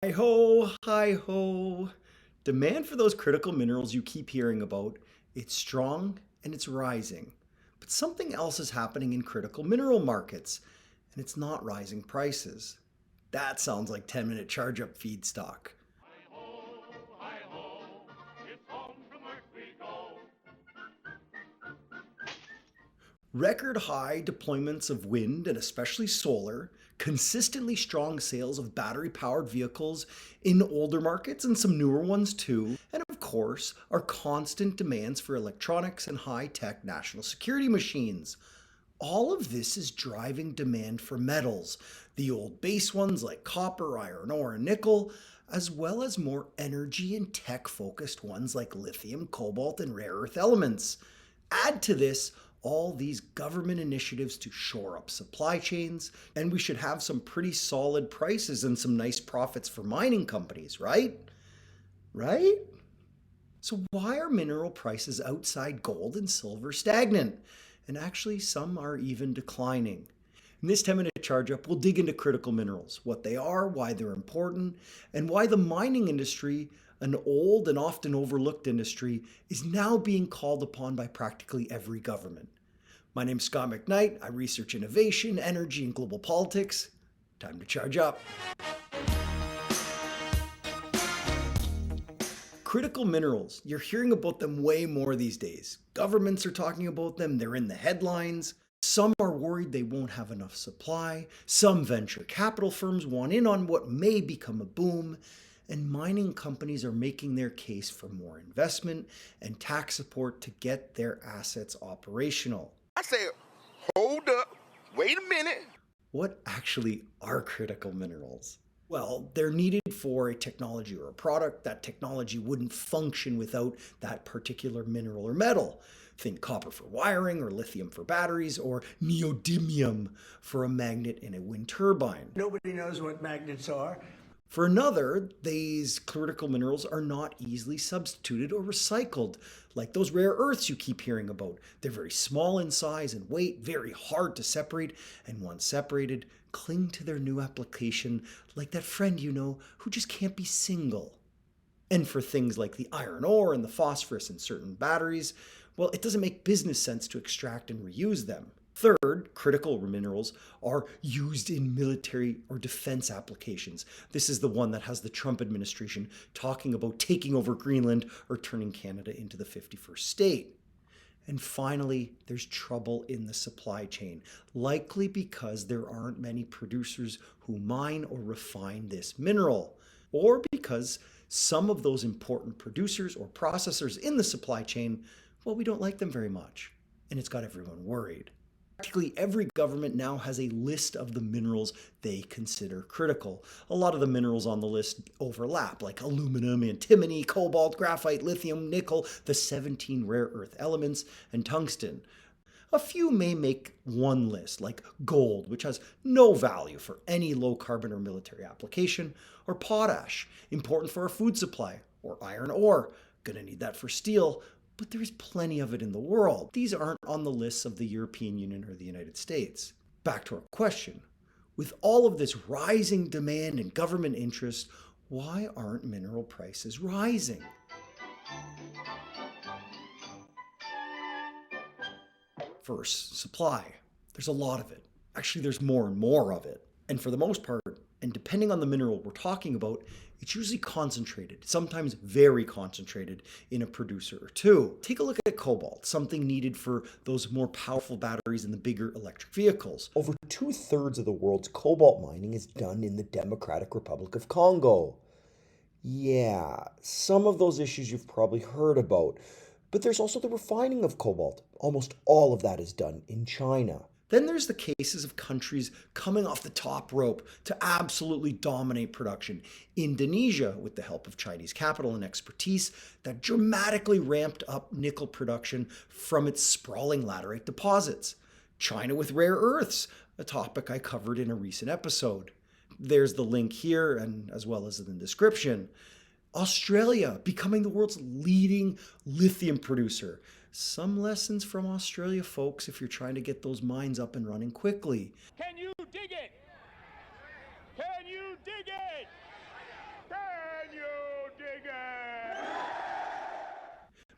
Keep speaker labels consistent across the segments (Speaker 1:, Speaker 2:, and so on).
Speaker 1: Hi ho, hi ho. Demand for those critical minerals you keep hearing about, it's strong and it's rising. But something else is happening in critical mineral markets, and it's not rising prices. That sounds like 10-minute charge up feedstock.
Speaker 2: Hi ho, it's home from work we go.
Speaker 1: Record high deployments of wind and especially solar, consistently strong sales of battery powered vehicles in older markets and some newer ones too, and of course, our constant demands for electronics and high tech national security machines. All of this is driving demand for metals, the old base ones like copper, iron ore, and nickel, as well as more energy and tech focused ones like lithium, cobalt, and rare earth elements. Add to this all these government initiatives to shore up supply chains, and we should have some pretty solid prices and some nice profits for mining companies, right? Right? So, why are mineral prices outside gold and silver stagnant? And actually, some are even declining. In this 10-minute charge up, we'll dig into critical minerals, what they are, why they're important, and why the mining industry, an old and often overlooked industry, is now being called upon by practically every government. My name's Scott McKnight. I research innovation, energy, and global politics. Time to charge up. Critical minerals, you're hearing about them way more these days. Governments are talking about them, they're in the headlines. Some are worried they won't have enough supply. Some venture capital firms want in on what may become a boom. And mining companies are making their case for more investment and tax support to get their assets operational.
Speaker 3: I say, hold up, wait a minute.
Speaker 1: What actually are critical minerals? Well, they're needed for a technology or a product. That technology wouldn't function without that particular mineral or metal. Think copper for wiring, or lithium for batteries, or neodymium for a magnet in a wind turbine.
Speaker 4: Nobody knows what magnets are.
Speaker 1: For another, these critical minerals are not easily substituted or recycled, like those rare earths you keep hearing about. They're very small in size and weight, very hard to separate, and once separated, cling to their new application like that friend you know who just can't be single. And for things like the iron ore and the phosphorus in certain batteries, well, it doesn't make business sense to extract and reuse them. Third, critical minerals are used in military or defense applications. This is the one that has the Trump administration talking about taking over Greenland or turning Canada into the 51st state. And finally, there's trouble in the supply chain, likely because there aren't many producers who mine or refine this mineral, or because some of those important producers or processors in the supply chain, well, we don't like them very much. And it's got everyone worried. Practically every government now has a list of the minerals they consider critical. A lot of the minerals on the list overlap, like aluminum, antimony, cobalt, graphite, lithium, nickel, the 17 rare earth elements, and tungsten. A few may make one list, like gold, which has no value for any low carbon or military application, or potash, important for our food supply, or iron ore, gonna need that for steel, but there is plenty of it in the world. These aren't on the lists of the European Union or the United States. Back to our question. With all of this rising demand and government interest, why aren't mineral prices rising? First, supply. There's a lot of it. Actually, there's more and more of it. And for the most part, and depending on the mineral we're talking about, it's usually concentrated, sometimes very concentrated in a producer or two. Take a look at cobalt, something needed for those more powerful batteries in the bigger electric vehicles. Over 2/3 of the world's cobalt mining is done in the Democratic Republic of Congo. Yeah, some of those issues you've probably heard about, but there's also the refining of cobalt. Almost all of that is done in China. Then there's the cases of countries coming off the top rope to absolutely dominate production. Indonesia, with the help of Chinese capital and expertise, that dramatically ramped up nickel production from its sprawling laterite deposits. China with rare earths, a topic I covered in a recent episode. There's the link here, and as well as in the description. Australia becoming the world's leading lithium producer. Some lessons from Australia, folks, if you're trying to get those mines up and running quickly.
Speaker 2: Can you dig it? Can you dig it?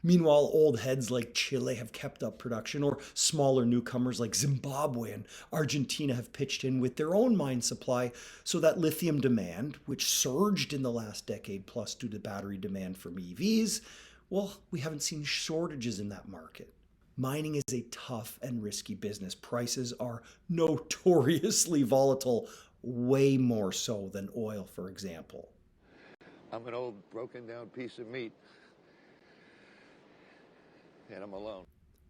Speaker 1: Meanwhile, old heads like Chile have kept up production, or smaller newcomers like Zimbabwe and Argentina have pitched in with their own mine supply, so that lithium demand, which surged in the last decade plus due to battery demand from EVs, well, we haven't seen shortages in that market. Mining is a tough and risky business. Prices are notoriously volatile, way more so than oil, for example.
Speaker 5: I'm an old broken down piece of meat, and I'm alone.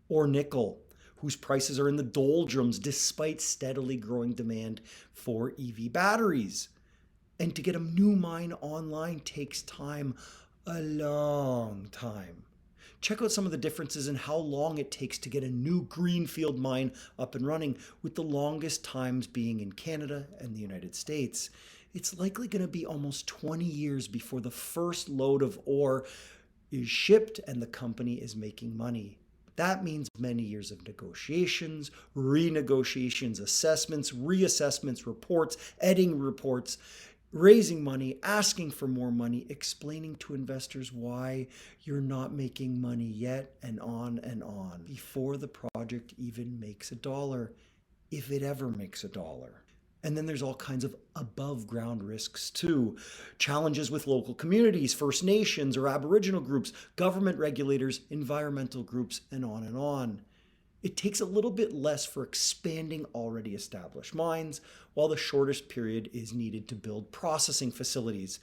Speaker 1: Or nickel, whose prices are in the doldrums despite steadily growing demand for EV batteries. And to get a new mine online takes time, a long time. Check out some of the differences in how long it takes to get a new greenfield mine up and running, with the longest times being in Canada and the United States. It's likely going to be almost 20 years before the first load of ore is shipped and the company is making money. That means many years of negotiations, renegotiations, assessments, reassessments, reports, editing reports, raising money, asking for more money, explaining to investors why you're not making money yet, and on, before the project even makes a dollar, if it ever makes a dollar. And then there's all kinds of above ground risks too. Challenges with local communities, First Nations or Aboriginal groups, government regulators, environmental groups, and on and on. It takes a little bit less for expanding already established mines, while the shortest period is needed to build processing facilities.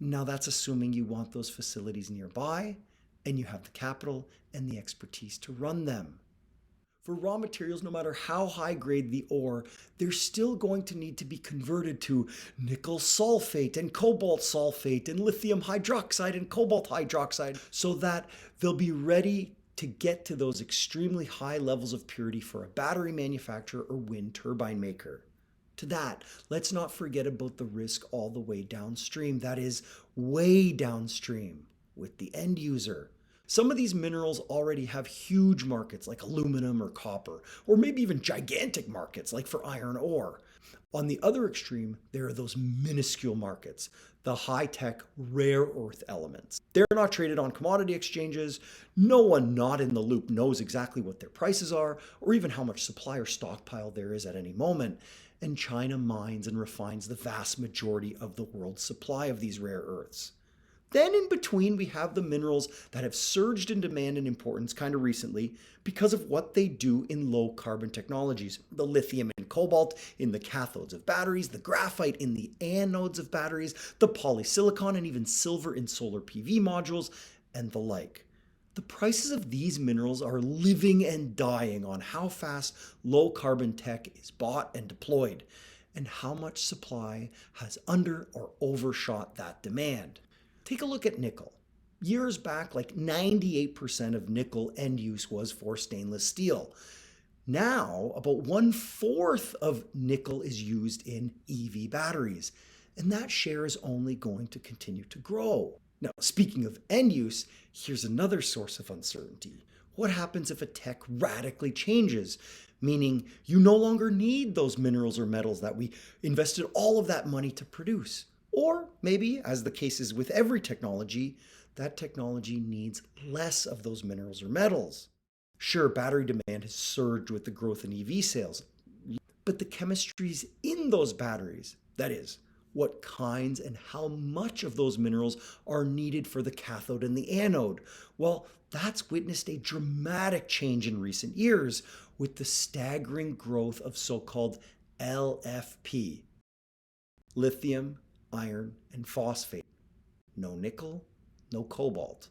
Speaker 1: Now, that's assuming you want those facilities nearby and you have the capital and the expertise to run them. For raw materials, no matter how high grade the ore, they're still going to need to be converted to nickel sulfate and cobalt sulfate and lithium hydroxide and cobalt hydroxide, so that they'll be ready to get to those extremely high levels of purity for a battery manufacturer or wind turbine maker. To that, let's not forget about the risk all the way downstream, that is, way downstream, with the end user. Some of these minerals already have huge markets like aluminum or copper, or maybe even gigantic markets like for iron ore. On the other extreme, there are those minuscule markets, the high-tech rare earth elements. They're not traded on commodity exchanges. No one not in the loop knows exactly what their prices are, or even how much supply or stockpile there is at any moment. And China mines and refines the vast majority of the world's supply of these rare earths. Then in between, we have the minerals that have surged in demand and importance kind of recently because of what they do in low carbon technologies. The lithium and cobalt in the cathodes of batteries, the graphite in the anodes of batteries, the polysilicon and even silver in solar PV modules, and the like. The prices of these minerals are living and dying on how fast low carbon tech is bought and deployed, and how much supply has under or overshot that demand. Take a look at nickel. Years back, like 98% of nickel end use was for stainless steel. Now, about 1/4 of nickel is used in EV batteries, and that share is only going to continue to grow. Now, speaking of end use, here's another source of uncertainty. What happens if a tech radically changes? Meaning you no longer need those minerals or metals that we invested all of that money to produce. Or maybe, as the case is with every technology, that technology needs less of those minerals or metals. Sure, battery demand has surged with the growth in EV sales, but the chemistries in those batteries, that is, what kinds and how much of those minerals are needed for the cathode and the anode, well, that's witnessed a dramatic change in recent years with the staggering growth of so-called LFP, lithium, iron, and phosphate. No nickel, no cobalt.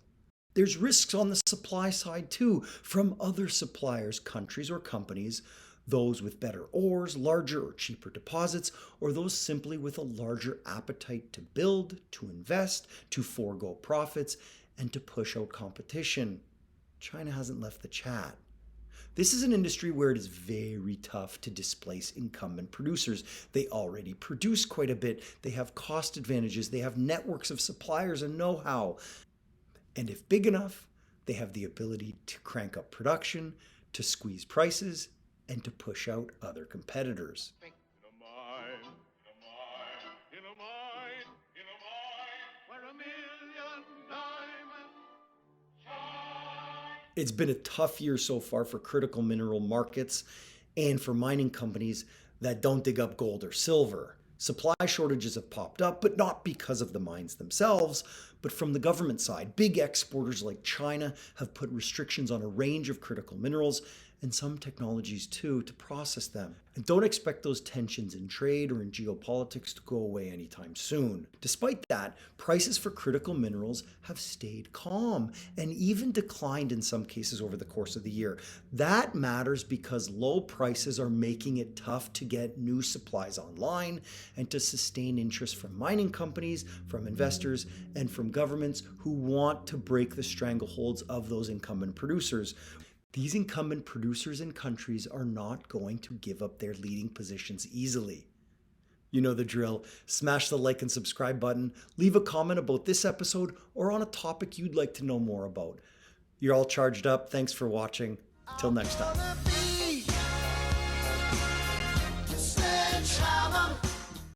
Speaker 1: There's risks on the supply side too, from other suppliers, countries, or companies, those with better ores, larger or cheaper deposits, or those simply with a larger appetite to build, to invest, to forego profits, and to push out competition. China hasn't left the chat. This is an industry where it is very tough to displace incumbent producers. They already produce quite a bit. They have cost advantages. They have networks of suppliers and know-how. And if big enough, they have the ability to crank up production, to squeeze prices, and to push out other competitors.
Speaker 2: In a mine, in a mine, in a mine, where a million diamonds shine.
Speaker 1: It's been a tough year so far for critical mineral markets and for mining companies that don't dig up gold or silver. Supply shortages have popped up, but not because of the mines themselves, but from the government side. Big exporters like China have put restrictions on a range of critical minerals and some technologies too to process them. And don't expect those tensions in trade or in geopolitics to go away anytime soon. Despite that, prices for critical minerals have stayed calm and even declined in some cases over the course of the year. That matters because low prices are making it tough to get new supplies online and to sustain interest from mining companies, from investors, and from governments who want to break the strangleholds of those incumbent producers. These incumbent producers and countries are not going to give up their leading positions easily. You know the drill. Smash the like and subscribe button, leave a comment about this episode or on a topic you'd like to know more about. You're all charged up. Thanks for watching. Till next time.